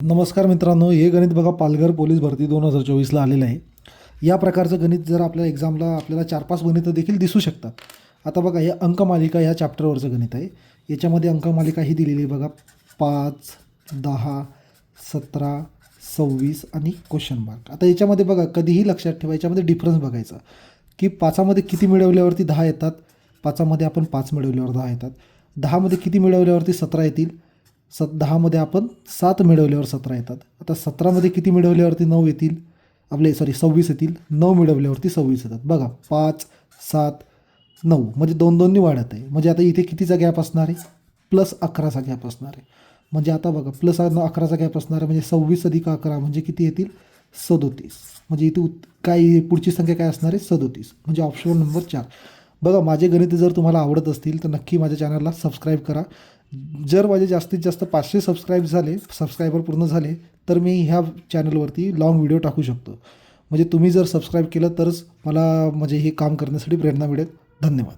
नमस्कार मित्रांनो, हे गणित बघा पालघर पोलीस भरती 2024ला आलेलं आहे. या प्रकारचं गणित जर आपल्या एक्झामला आपल्याला 4-5 गणितं देखील दिसू शकतात. आता बघा हे अंकमालिका ह्या चॅप्टरवरचं गणित आहे. याच्यामध्ये अंकमालिका ही दिलेली आहे बघा 5, 10, 17, 26 आणि क्वेश्चन मार्क. आता याच्यामध्ये बघा कधीही लक्षात ठेवा, याच्यामध्ये डिफरन्स बघायचा की 5मध्ये किती मिळवल्यावरती 10 येतात, 5मध्ये आपण 5 मिळवल्यावर 10 येतात, 10मध्ये किती मिळवल्यावरती 17 येतील, 10मध्ये आपण 7 मिळवल्यावर 17 येतात. आता 17मध्ये किती मिळवल्यावरती 9 येतील, 26 येतील, 9 मिळवल्यावरती 26 येतात. बघा 5, 7, 9 म्हणजे 2-2नी वाढत आहे. म्हणजे आता इथे कितीचा गॅप असणार आहे, +11चा गॅप असणार आहे. म्हणजे आता बघा +11चा गॅप असणार आहे म्हणजे 26 + 11 म्हणजे किती येतील, 37. म्हणजे इथे काय पुढची संख्या काय असणार आहे, 37. म्हणजे ऑप्शन नंबर 4. बघा माझे गणित जर तुम्हाला आवडत असतील तर नक्की माझ्या चॅनलला सबस्क्राईब करा. जर माझे जास्तीत जास्त 500 सबस्क्रायबर पूर्ण झाले तर मी ह्या चॅनलवरती लाँग व्हिडिओ टाकू शकतो. म्हणजे तुम्ही जर सबस्क्राईब केलं तरच मला म्हणजे हे काम करण्यासाठी प्रेरणा मिळेल. धन्यवाद.